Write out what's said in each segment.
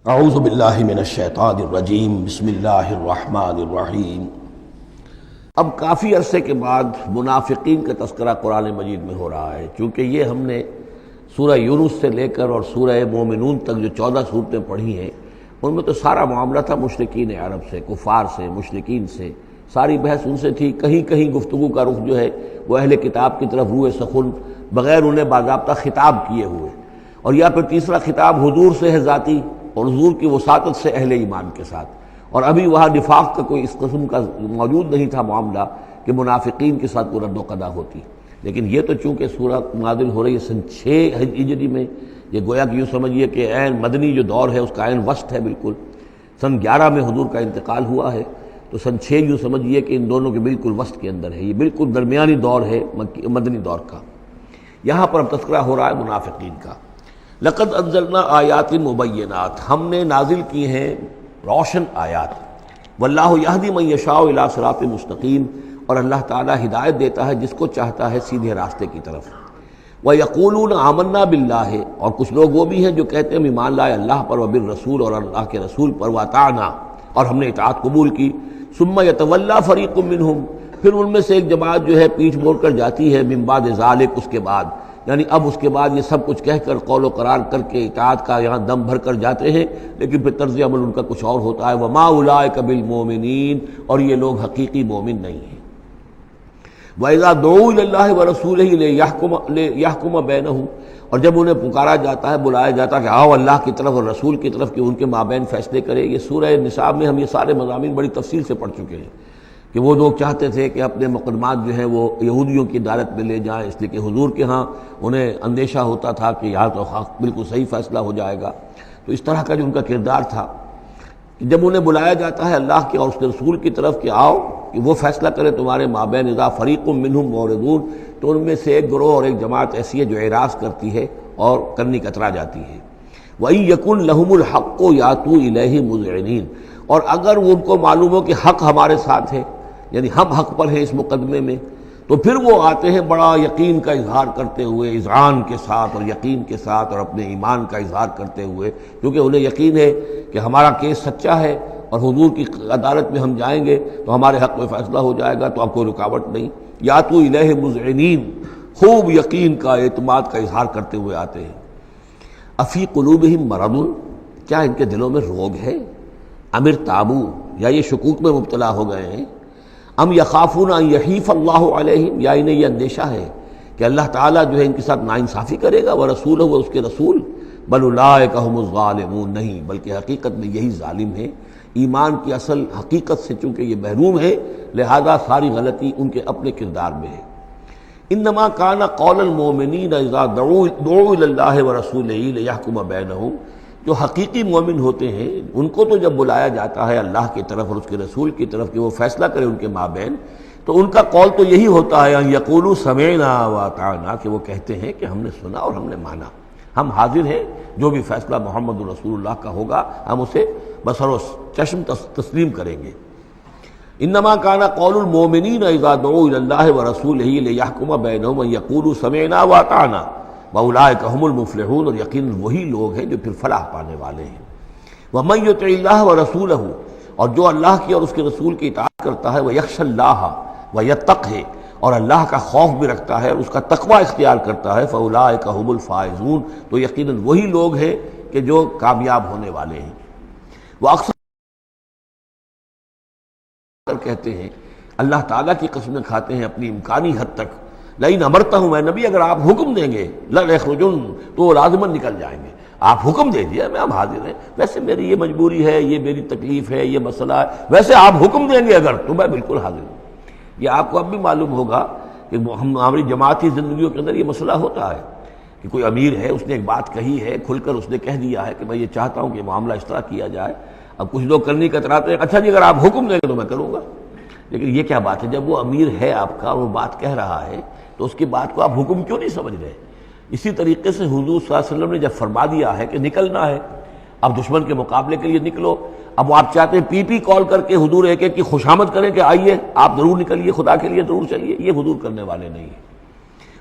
اعوذ باللہ من الشیطان الرجیم بسم اللہ الرحمن الرحیم۔ اب کافی عرصے کے بعد منافقین کا تذکرہ قرآن مجید میں ہو رہا ہے، چونکہ یہ ہم نے سورہ یونس سے لے کر اور سورہ مومنون تک جو 14 صورتیں پڑھی ہیں ان میں تو سارا معاملہ تھا مشرکین عرب سے، کفار سے، مشرکین سے، ساری بحث ان سے تھی۔ کہیں کہیں گفتگو کا رخ جو ہے وہ اہل کتاب کی طرف روئے سخن بغیر انہیں باضابطہ خطاب کیے ہوئے، اور یا پھر تیسرا خطاب حضور سے ہے ذاتی، اور حضور کی وساطت سے اہل ایمان کے ساتھ، اور ابھی وہاں نفاق کا کوئی اس قسم کا موجود نہیں تھا معاملہ کہ منافقین کے ساتھ وہ رد و قضا ہوتی۔ لیکن یہ تو چونکہ سورہ نازل ہو رہی ہے سن 6 ہجری میں، یہ گویا کہ یوں سمجھیے کہ عین مدنی جو دور ہے اس کا عین وسط ہے، بالکل سن 11 میں حضور کا انتقال ہوا ہے، تو سن 6 یوں سمجھیے کہ ان دونوں کے بالکل وسط کے اندر ہے، یہ بالکل درمیانی دور ہے مدنی دور کا۔ یہاں پر اب تذکرہ ہو رہا ہے منافقین کا۔ لقد انزلنا آیات مبینات، ہم نے نازل کی ہیں روشن آیات۔ واللہ یہدی من یشاء الی صراط مستقیم، اور اللہ تعالیٰ ہدایت دیتا ہے جس کو چاہتا ہے سیدھے راستے کی طرف۔ وَيَقُولُونَ آمَنَّا بِاللَّهِ، اور کچھ لوگ وہ بھی ہیں جو کہتے ہیں ہم ایمان لائے اللہ پر، وبالرسول، اور اللہ کے رسول پر، وَأَطَعْنَا، اور ہم نے اطاعت قبول کی۔ ثُمَّ يَتَوَلَّىٰ فَرِيقٌ مِّنْهُمْ، پھر ان میں سے ایک جماعت جو ہے پیٹھ موڑ کر جاتی ہے، مِن بَعْدِ ذَلِكَ، اس کے بعد، یعنی اب اس کے بعد یہ سب کچھ کہہ کر قول و قرار کر کے اطاعت کا یہاں دم بھر کر جاتے ہیں، لیکن پھر طرز عمل ان کا کچھ اور ہوتا ہے۔ وَمَا أُولَٰئِكَ بِالْمُؤْمِنِينَ، اور یہ لوگ حقیقی مومن نہیں ہیں۔ وَإِذَا دُعُوا إِلَى اللَّهِ وَرَسُولِهِ لِيَحْكُمَ بَيْنَهُمْ، اور جب انہیں پکارا جاتا ہے، بلایا جاتا ہے کہ آؤ اللہ کی طرف اور رسول کی طرف کہ ان کے مابین فیصلے کرے۔ یہ سورہ نساء میں ہم یہ سارے مضامین بڑی تفصیل سے پڑھ چکے ہیں کہ وہ لوگ چاہتے تھے کہ اپنے مقدمات جو ہیں وہ یہودیوں کی عدالت میں لے جائیں، اس لیے کہ حضور کے ہاں انہیں اندیشہ ہوتا تھا کہ یہاں تو بالکل صحیح فیصلہ ہو جائے گا۔ تو اس طرح کا جو ان کا کردار تھا کہ جب انہیں بلایا جاتا ہے اللہ کے اور اس کے رسول کی طرف کہ آؤ کہ وہ فیصلہ کرے تمہارے مابین، اذا فریق منہم معرضون، تو ان میں سے ایک گروہ اور ایک جماعت ایسی ہے جو اعراض کرتی ہے اور کرنی کترا جاتی ہے۔ وَإِن يَكُن لَهُمُ الْحَقُّ يَأْتُوا إِلَيْهِ مُذْعِنِينَ، اور اگر ان کو معلوم ہو کہ حق ہمارے ساتھ ہے، یعنی ہم حق پر ہیں اس مقدمے میں، تو پھر وہ آتے ہیں بڑا یقین کا اظہار کرتے ہوئے، اذعان کے ساتھ اور یقین کے ساتھ اور اپنے ایمان کا اظہار کرتے ہوئے، کیونکہ انہیں یقین ہے کہ ہمارا کیس سچا ہے اور حضور کی عدالت میں ہم جائیں گے تو ہمارے حق میں فیصلہ ہو جائے گا، تو اب کوئی رکاوٹ نہیں۔ یاتوا الیہ مذعنین، خوب یقین کا، اعتماد کا اظہار کرتے ہوئے آتے ہیں۔ افی قلوبہم مرض، کیا ان کے دلوں میں روگ ہے؟ ام ارتابوا، یا یہ شکوک میں مبتلا ہو گئے ہیں؟ ام یخافون ان یحیف اللہ علیہم، یا انہیں یہ اندیشہ ہے کہ اللہ تعالیٰ جو ہے ان کے ساتھ ناانصافی کرے گا، ورسولہ، وہ اس کے رسول۔ بل اولئک هم الظالمون، نہیں بلکہ حقیقت میں یہی ظالم ہیں۔ ایمان کی اصل حقیقت سے چونکہ یہ محروم ہے، لہذا ساری غلطی ان کے اپنے کردار میں ہے۔ انما کان قول المؤمنین اذا دعوا الی اللہ ورسولہ لیحکم بینہم، جو حقیقی مومن ہوتے ہیں ان کو تو جب بلایا جاتا ہے اللہ کی طرف اور اس کے رسول کی طرف کہ وہ فیصلہ کرے ان کے مابین، تو ان کا قول تو یہی ہوتا ہے ان یقولوا سمعنا واطعنا، کہ وہ کہتے ہیں کہ ہم نے سنا اور ہم نے مانا، ہم حاضر ہیں، جو بھی فیصلہ محمد رسول اللہ کا ہوگا ہم اسے بصر و چشم تسلیم کریں گے۔ انما کان قول المؤمنین اذا دعوا الی اللہ ورسولہ لیحکم بینہم ان یقولوا سمعنا واطعنا وَأُولَٰئِكَ هُمُ الْمُفْلِحُونَ، اور یقیناً وہی لوگ ہیں جو پھر فلاح پانے والے ہیں۔ وَمَن يُطِعِ اللَّهَ وَرَسُولَهُ، اور جو اللہ کی اور اس کے رسول کی اطاعت کرتا ہے، وَيَخْشَ اللَّهَ وَيَتَّقْهِ، اور اللہ کا خوف بھی رکھتا ہے، اس کا تقوی اختیار کرتا ہے، فَأُولَٰئِكَ هُمُ الْفَائِزُونَ، تو یقیناً وہی لوگ ہیں کہ جو کامیاب ہونے والے ہیں۔ وہ اکثر کہتے ہیں، اللہ تعالیٰ کی قسمیں کھاتے ہیں اپنی امکانی حد تک، لئن امرتہم، اے نبی اگر آپ حکم دیں گے، لَيَخْرُجُنَّ، تو وہ لازماً نکل جائیں گے۔ آپ حکم دے دیا، میں ہم حاضر ہیں، ویسے میری یہ مجبوری ہے، یہ میری تکلیف ہے، یہ مسئلہ ہے، ویسے آپ حکم دیں گے اگر، تو میں بالکل حاضر ہوں۔ یہ آپ کو اب بھی معلوم ہوگا کہ ہماری جماعتی زندگیوں کے اندر یہ مسئلہ ہوتا ہے کہ کوئی امیر ہے، اس نے ایک بات کہی ہے، کھل کر اس نے کہہ دیا ہے کہ میں یہ چاہتا ہوں کہ معاملہ اس طرح کیا جائے۔ اب کچھ لوگ کرنے کتراتے ہیں، اچھا جی اگر آپ حکم دیں گے تو میں کروں گا۔ لیکن یہ کیا بات ہے؟ جب وہ امیر ہے آپ کا اور وہ بات کہہ رہا ہے تو اس کی بات کو آپ حکم کیوں نہیں سمجھ رہے؟ اسی طریقے سے حضور صلی اللہ علیہ وسلم نے جب فرما دیا ہے کہ نکلنا ہے، اب دشمن کے مقابلے کے لیے نکلو، اب وہ آپ چاہتے ہیں پی کال کر کے حضور ایک ایک کی خوشامد کریں کہ آئیے آپ ضرور نکلیے، خدا کے لیے ضرور چلیے، یہ حضور کرنے والے نہیں ہیں۔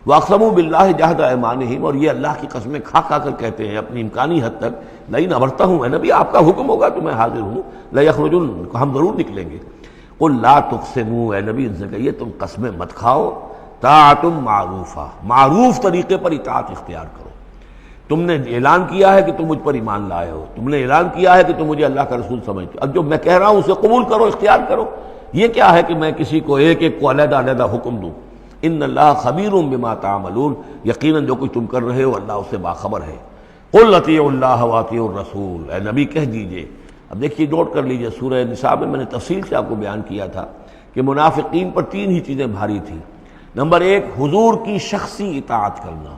وَأَقْسَمُوا بِاللَّهِ جَهْدَ أَيْمَانِهِمْ، اور یہ اللہ کی قسمیں کھا کھا کر کہتے ہیں اپنی امکانی حد تک، لئن أَمَرْتَهُمْ، اے نبی آپ کا حکم ہوگا تو میں حاضر ہوں، لَيَخْرُجُنَّ، ہم ضرور نکلیں گے۔ قُلْ لَا تُقْسِمُوا، اے نبی ان سے کہیے تم قسمیں مت کھاؤ، طاعۃ معروفہ، معروف طریقے پر اطاعت اختیار کرو۔ تم نے اعلان کیا ہے کہ تم مجھ پر ایمان لائے ہو، تم نے اعلان کیا ہے کہ تم مجھے اللہ کا رسول سمجھتے ہو، اب جو میں کہہ رہا ہوں اسے قبول کرو، اختیار کرو۔ یہ کیا ہے کہ میں کسی کو ایک ایک کو علیحدہ علیحدہ حکم دوں؟ ان اللہ خبیر بما تعملون، یقیناً جو کچھ تم کر رہے ہو اللہ اس سے باخبر ہے۔ قل اطیعوا اللہ واطیعوا الرسول، اے نبی کہہ دیجئے۔ اب دیکھیے نوٹ کر لیجئے، سورہ نساء میں میں نے تفصیل سے آپ کو بیان کیا تھا کہ منافقین پر تین ہی چیزیں بھاری تھیں۔ نمبر ایک، حضور کی شخصی اطاعت کرنا۔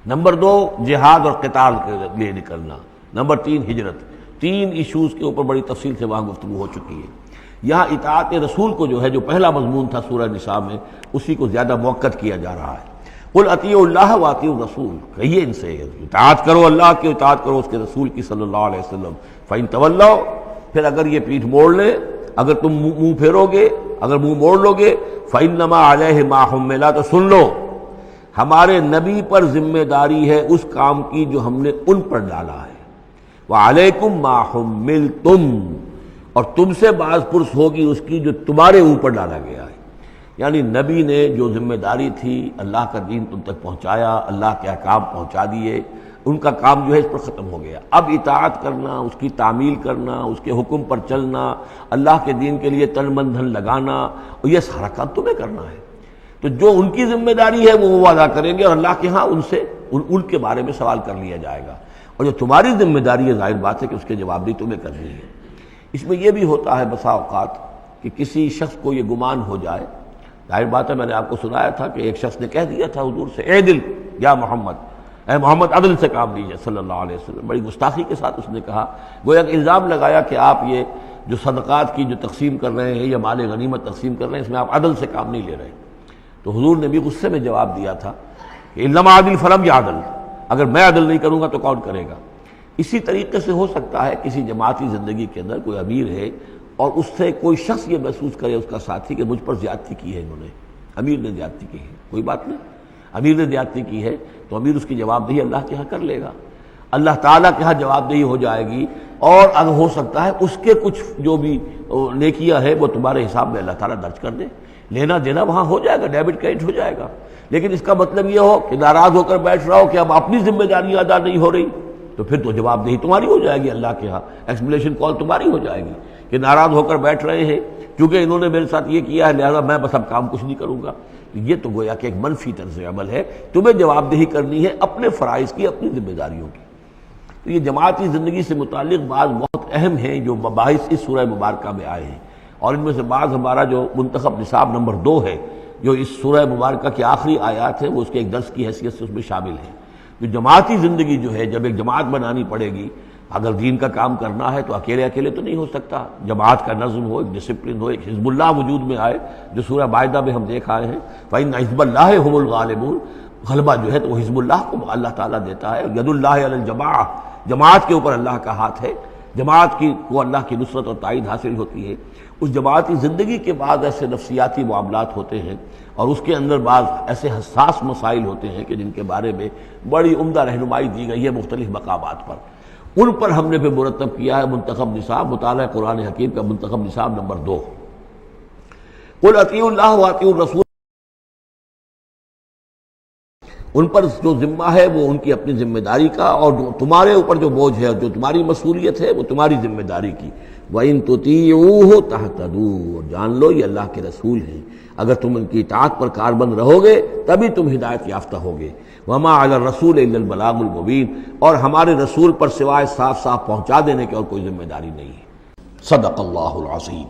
نمبر دو، جہاد اور قتال کے لیے نکلنا۔ نمبر تین، ہجرت۔ تین ایشوز کے اوپر بڑی تفصیل سے وہاں گفتگو ہو چکی ہے۔ یہاں اطاعت رسول کو جو ہے، جو پہلا مضمون تھا سورہ نساء میں، اسی کو زیادہ موقت کیا جا رہا ہے۔ قل اطیعوا اللہ واطیعوا الرسول، کہیے ان سے اطاعت کرو اللہ کی، اطاعت کرو اس کے رسول کی صلی اللہ علیہ وسلم۔ فإن تولوا، پھر اگر یہ پیٹھ موڑ لے، اگر تم منہ پھیرو گے، اگر منہ موڑ لو گے، فإنما علیہ ما حمل، تو سن لو ہمارے نبی پر ذمہ داری ہے اس کام کی جو ہم نے ان پر ڈالا ہے۔ وعلیکم ما حملتم، اور تم سے باز پرس ہوگی اس کی جو تمہارے اوپر ڈالا گیا ہے۔ یعنی نبی نے جو ذمہ داری تھی اللہ کا دین تم تک پہنچایا، اللہ کے احکام پہنچا دیے، ان کا کام جو ہے اس پر ختم ہو گیا۔ اب اطاعت کرنا، اس کی تعمیل کرنا، اس کے حکم پر چلنا، اللہ کے دین کے لیے تن من دھن لگانا، اور یہ سارا کام تمہیں کرنا ہے۔ تو جو ان کی ذمہ داری ہے وہ ادا کریں گے، اور اللہ کے ہاں ان سے ان کے بارے میں سوال کر لیا جائے گا، اور جو تمہاری ذمہ داری ہے ظاہر بات ہے کہ اس کے جواب بھی تمہیں کرنی ہے۔ اس میں یہ بھی ہوتا ہے بسا اوقات کہ کسی شخص کو یہ گمان ہو جائے، ظاہر بات ہے میں نے آپ کو سنایا تھا کہ ایک شخص نے کہہ دیا تھا حضور سے، اے دل یا محمد، اے محمد عدل سے کام لیجیے صلی اللہ علیہ وسلم۔ بڑی گستاخی کے ساتھ اس نے کہا، گویا کہ الزام لگایا کہ آپ یہ جو صدقات کی جو تقسیم کر رہے ہیں یا مال غنیمت تقسیم کر رہے ہیں، اس میں آپ عدل سے کام نہیں لے رہے۔ تو حضور نے بھی غصے میں جواب دیا تھا کہ انما عدل فلم یعدل، اگر میں عدل نہیں کروں گا تو کون کرے گا؟ اسی طریقے سے ہو سکتا ہے کسی جماعتی زندگی کے اندر کوئی امیر ہے اور اس سے کوئی شخص یہ محسوس کرے، اس کا ساتھی، کہ مجھ پر زیادتی کی ہے انہوں نے، امیر نے زیادتی کی ہے۔ کوئی بات نہیں، امیر نے زیادتی کی ہے تو امیر اس کی جواب دہی اللہ کے ہاں کر لے گا، اللہ تعالیٰ کے ہاں جواب دہی ہو جائے گی، اور اگر ہو سکتا ہے اس کے کچھ جو بھی نیکیاں ہے وہ تمہارے حساب میں اللہ تعالیٰ درج کر دے، لینا دینا وہاں ہو جائے گا، ڈیبٹ کریڈٹ ہو جائے گا۔ لیکن اس کا مطلب یہ ہو کہ ناراض ہو کر بیٹھ رہا ہو کہ اب اپنی ذمہ داریاں ادا نہیں ہو رہی، تو پھر تو جواب دہی تمہاری ہو جائے گی اللہ کے ہاں، ایکسپلیشن کال تمہاری ہو جائے گی کہ ناراض ہو کر بیٹھ رہے ہیں کیونکہ انہوں نے میرے ساتھ یہ کیا ہے، لہذا میں بس اب کام کچھ نہیں کروں گا۔ یہ تو گویا کہ ایک منفی طرز عمل ہے، تمہیں جواب دہی کرنی ہے اپنے فرائض کی، اپنی ذمہ داریوں کی۔ تو یہ جماعتی زندگی سے متعلق بعض بہت اہم ہیں جو مباحث اس سورہ مبارکہ میں آئے ہیں، اور ان میں سے بعض ہمارا جو منتخب نصاب نمبر 2 ہے، جو اس سورہ مبارکہ کی آخری آیات ہیں، وہ اس کے ایک درس کی حیثیت سے اس میں شامل ہے۔ جو جماعتی زندگی جو ہے، جب ایک جماعت بنانی پڑے گی، اگر دین کا کام کرنا ہے تو اکیلے اکیلے تو نہیں ہو سکتا، جماعت کا نظم ہو، ایک ڈسپلن ہو، ایک حزب اللہ وجود میں آئے، جو سورہ مائدہ میں ہم دیکھ آئے ہیں، فَإِنَّ حِزْبَ اللَّهِ هُمُ الْغَالِبُونَ، غلبہ جو ہے تو وہ حزب اللہ کو اللہ تعالیٰ دیتا ہے۔ ید اللہ علی الجماعہ، جماعت کے اوپر اللہ کا ہاتھ ہے، جماعت کی کو اللہ کی نصرت اور تائید حاصل ہوتی ہے۔ اس جماعتی زندگی کے بعد ایسے نفسیاتی معاملات ہوتے ہیں، اور اس کے اندر بعض ایسے حساس مسائل ہوتے ہیں کہ جن کے بارے میں بڑی عمدہ رہنمائی دی گئی ہے مختلف مقامات پر، ان پر ہم نے پھر مرتب کیا ہے منتخب نصاب، مطالعہ قرآن حکیم کا منتخب نصاب نمبر 2۔ قل اطیعوا اللہ واطیعوا الرسول، ان پر جو ذمہ ہے وہ ان کی اپنی ذمہ داری کا، اور تمہارے اوپر جو بوجھ ہے، جو تمہاری مسئولیت ہے، وہ تمہاری ذمہ داری کی۔ وَإِن تُطِيعُوهُ تَهْتَدُوا، اور جان لو یہ اللہ کے رسول ہیں، اگر تم ان کی اطاعت پر کاربند رہو گے تبھی تم ہدایت یافتہ ہوگے۔ وَمَا عَلَى الرَّسُولِ إِلَّا الْبَلَاغُ الْمُبِينُ، اور ہمارے رسول پر سوائے صاف صاف پہنچا دینے کی اور کوئی ذمہ داری نہیں ہے۔ صدق اللہ العظیم۔